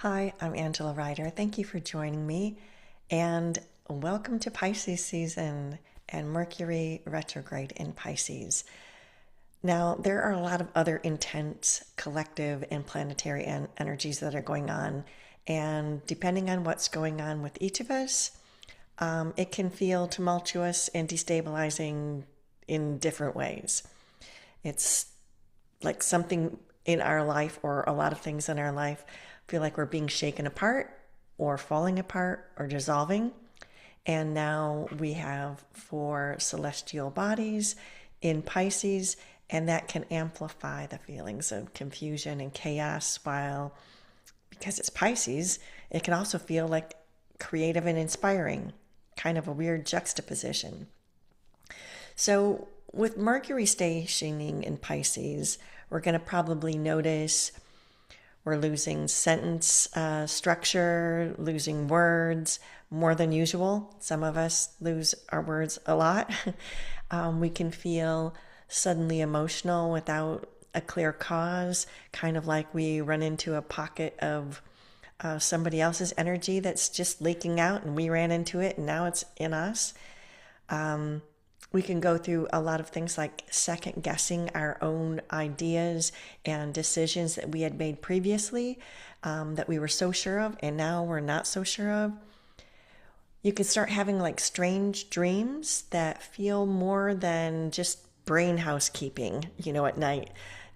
Hi, I'm Angela Ryder. Thank you for joining me, and welcome to Pisces season and Mercury Retrograde in Pisces. Now, there are a lot of other intense collective and planetary energies that are going on, and depending on what's going on with each of us, it can feel tumultuous and destabilizing in different ways. It's like something in our life, or a lot of things in our life, feel like we're being shaken apart or falling apart or dissolving. And now we have 4 celestial bodies in Pisces, and that can amplify the feelings of confusion and chaos, while because it's Pisces, it can also feel like creative and inspiring, kind of a weird juxtaposition. So with Mercury stationing in Pisces, we're going to probably notice we're losing sentence structure, losing words more than usual. Some of us lose our words a lot. We can feel suddenly emotional without a clear cause, kind of like we run into a pocket of somebody else's energy that's just leaking out and we ran into it and now it's in us. We can go through a lot of things like second guessing our own ideas and decisions that we had made previously, that we were so sure of and now we're not so sure of. You can start having like strange dreams that feel more than just brain housekeeping, at night.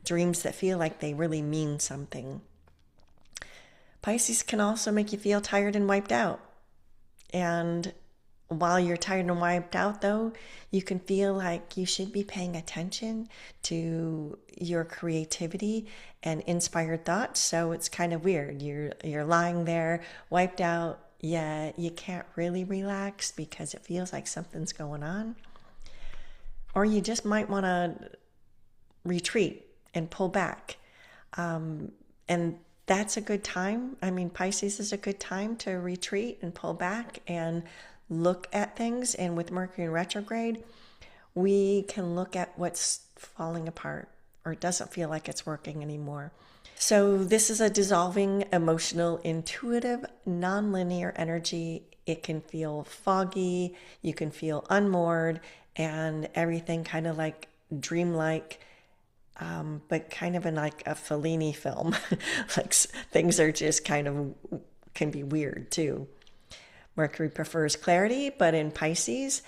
Dreams that feel like they really mean something. Pisces can also make you feel tired and wiped out. And while you're tired and wiped out, though, you can feel like you should be paying attention to your creativity and inspired thoughts. So it's kind of weird. You're lying there, wiped out, yet you can't really relax because it feels like something's going on. Or you just might want to retreat and pull back. And that's a good time. I mean, Pisces is a good time to retreat and pull back and look at things. And with Mercury in retrograde, we can look at what's falling apart or it doesn't feel like it's working anymore. So this is a dissolving, emotional, intuitive, nonlinear energy. It can feel foggy, you can feel unmoored, and everything kind of like dreamlike, but kind of in like a Fellini film. Like things are just kind of can be weird too. Mercury prefers clarity, but in Pisces,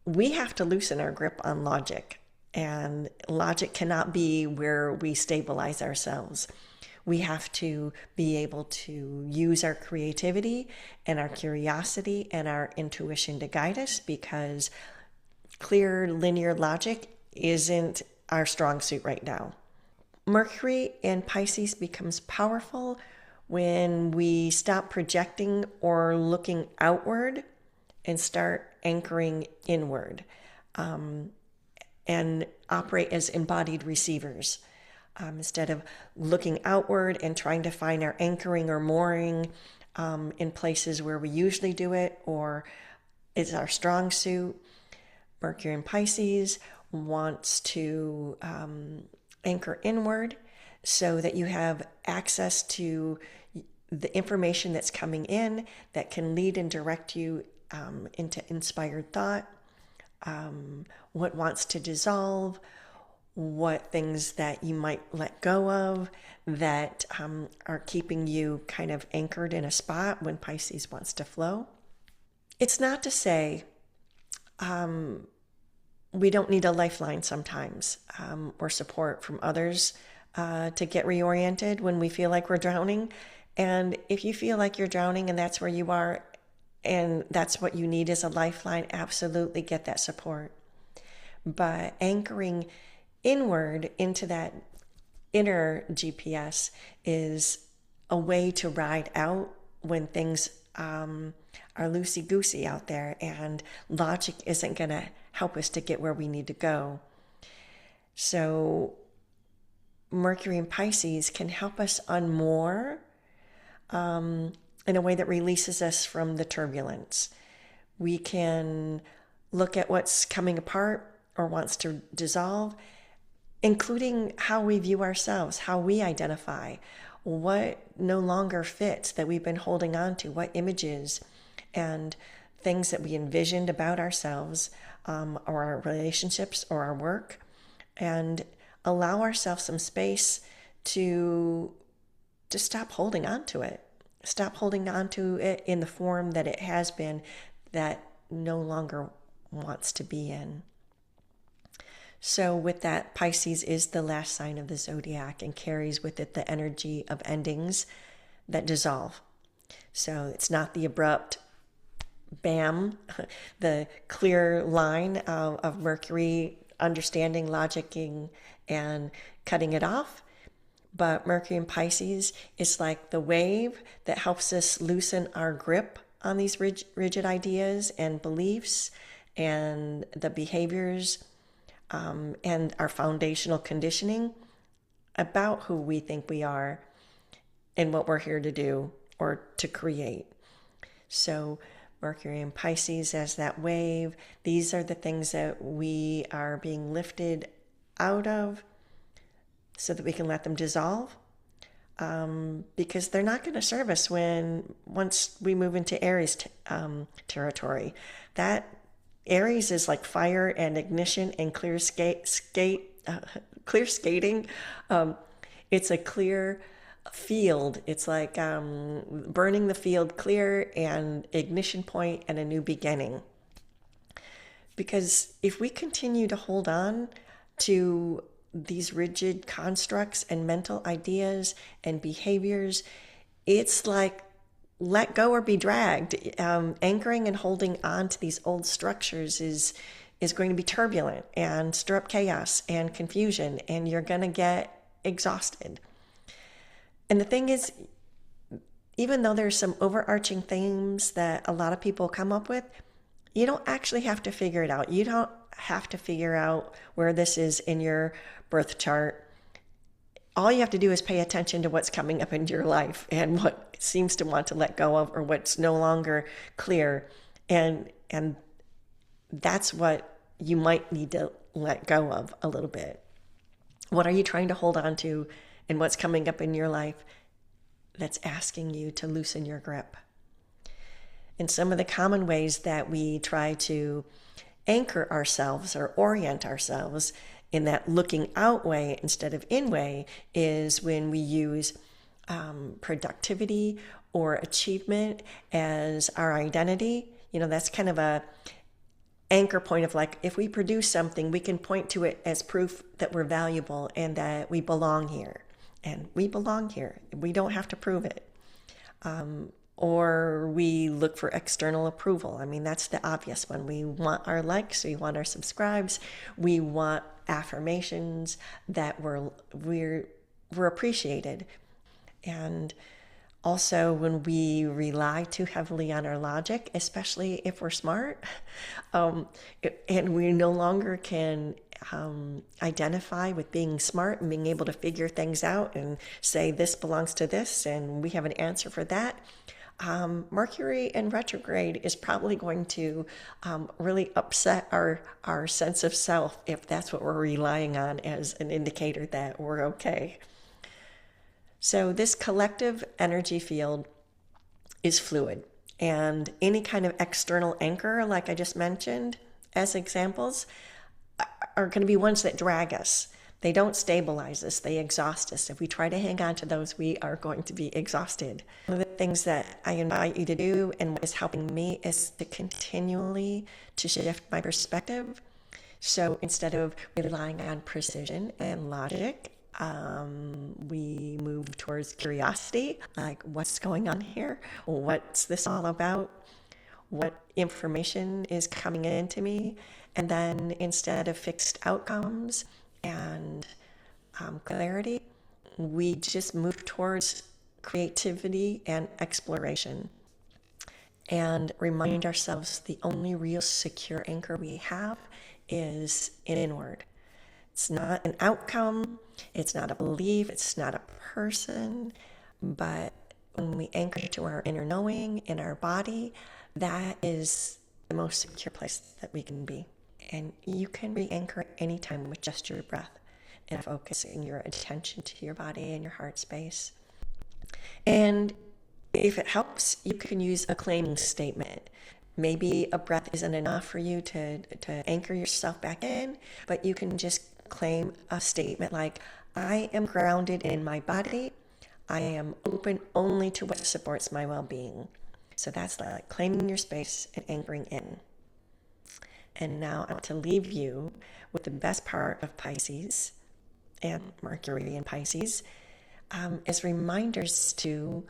we have to loosen our grip on logic. And logic cannot be where we stabilize ourselves. We have to be able to use our creativity and our curiosity and our intuition to guide us, because clear linear logic isn't our strong suit right now. Mercury in Pisces becomes powerful when we stop projecting or looking outward and start anchoring inward, and operate as embodied receivers. Instead of looking outward and trying to find our anchoring or mooring in places where we usually do it or it's our strong suit, Mercury in Pisces wants to anchor inward so that you have access to the information that's coming in that can lead and direct you into inspired thought, what wants to dissolve, what things that you might let go of that are keeping you kind of anchored in a spot when Pisces wants to flow. It's not to say we don't need a lifeline sometimes, or support from others to get reoriented when we feel like we're drowning. And if you feel like you're drowning and that's where you are and that's what you need is a lifeline, absolutely get that support. But anchoring inward into that inner GPS is a way to ride out when things are loosey-goosey out there and logic isn't going to help us to get where we need to go. So Mercury in Pisces can help us unmoor in a way that releases us from the turbulence. We can look at what's coming apart or wants to dissolve, including how we view ourselves, how we identify, what no longer fits that we've been holding on to, what images and things that we envisioned about ourselves, or our relationships or our work, and allow ourselves some space to stop holding on to it. Stop holding on to it in the form that it has been, that no longer wants to be in. So with that, Pisces is the last sign of the zodiac and carries with it the energy of endings that dissolve. So it's not the abrupt bam, the clear line of Mercury understanding, logicking, and cutting it off. But Mercury in Pisces is like the wave that helps us loosen our grip on these rigid ideas and beliefs and the behaviors, and our foundational conditioning about who we think we are and what we're here to do or to create. So Mercury in Pisces as that wave, these are the things that we are being lifted out of so that we can let them dissolve, because they're not going to serve us once we move into Aries territory. That Aries is like fire and ignition and clear skating. It's a clear field. It's like burning the field clear and ignition point and a new beginning. Because if we continue to hold on to these rigid constructs and mental ideas and behaviors, it's like let go or be dragged. Anchoring and holding on to these old structures is going to be turbulent and stir up chaos and confusion, and you're going to get exhausted. And the thing is, even though there's some overarching themes that a lot of people come up with, you don't actually have to figure it out. You don't have to figure out where this is in your birth chart. All you have to do is pay attention to what's coming up into your life and what seems to want to let go of or what's no longer clear. And that's what you might need to let go of a little bit. What are you trying to hold on to, and what's coming up in your life that's asking you to loosen your grip? And some of the common ways that we try to anchor ourselves or orient ourselves in that looking out way instead of in way is when we use productivity or achievement as our identity. That's kind of a anchor point of like, if we produce something, we can point to it as proof that we're valuable and that we belong here. And we belong here. We don't have to prove it. Or we look for external approval. I mean, that's the obvious one. We want our likes, we want our subscribes, we want affirmations that we're appreciated. And also when we rely too heavily on our logic, especially if we're smart, and we no longer can identify with being smart and being able to figure things out and say this belongs to this and we have an answer for that. Mercury in retrograde is probably going to really upset our sense of self if that's what we're relying on as an indicator that we're okay. So this collective energy field is fluid, and any kind of external anchor, like I just mentioned as examples, are going to be ones that drag us. They don't stabilize us, they exhaust us. If we try to hang on to those, we are going to be exhausted. One of the things that I invite you to do and what is helping me is to continually to shift my perspective. So instead of relying on precision and logic, we move towards curiosity, like what's going on here? What's this all about? What information is coming into me? And then instead of fixed outcomes and clarity, we just move towards creativity and exploration, and remind ourselves the only real secure anchor we have is inward. It's not an outcome, it's not a belief, it's not a person, but when we anchor to our inner knowing in our body, that is the most secure place that we can be. And you can re-anchor at any time with just your breath and focusing your attention to your body and your heart space. And if it helps, you can use a claiming statement. Maybe a breath isn't enough for you to anchor yourself back in, but you can just claim a statement like, I am grounded in my body. I am open only to what supports my well being. So that's like claiming your space and anchoring in. And now I want to leave you with the best part of Pisces and Mercury in Pisces as reminders to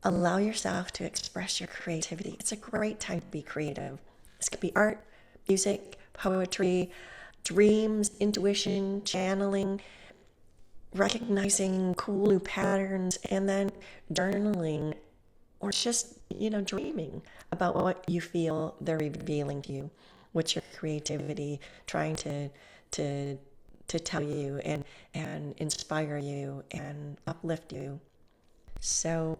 allow yourself to express your creativity. It's a great time to be creative. This could be art, music, poetry, dreams, intuition, channeling, recognizing cool new patterns, and then journaling or just, dreaming about what you feel they're revealing to you. What's your creativity trying to tell you and inspire you and uplift you. So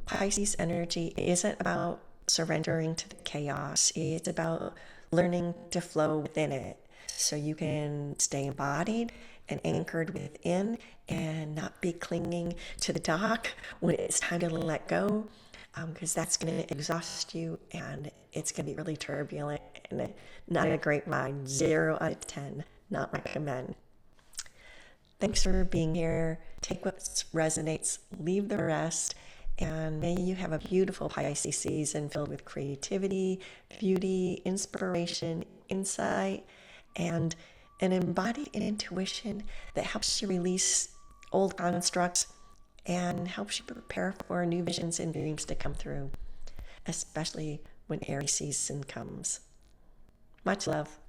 Pisces energy isn't about surrendering to the chaos. It's about learning to flow within it so you can stay embodied and anchored within and not be clinging to the dock when it's time to let go, because that's going to exhaust you and it's going to be really turbulent and not a great ride. 0 out of 10, not recommend. Thanks for being here. Take what resonates, leave the rest, and may you have a beautiful Pisces season filled with creativity, beauty, inspiration, insight, and an embodied intuition that helps you release old constructs and helps you prepare for new visions and dreams to come through, especially when Aries season comes. Much love.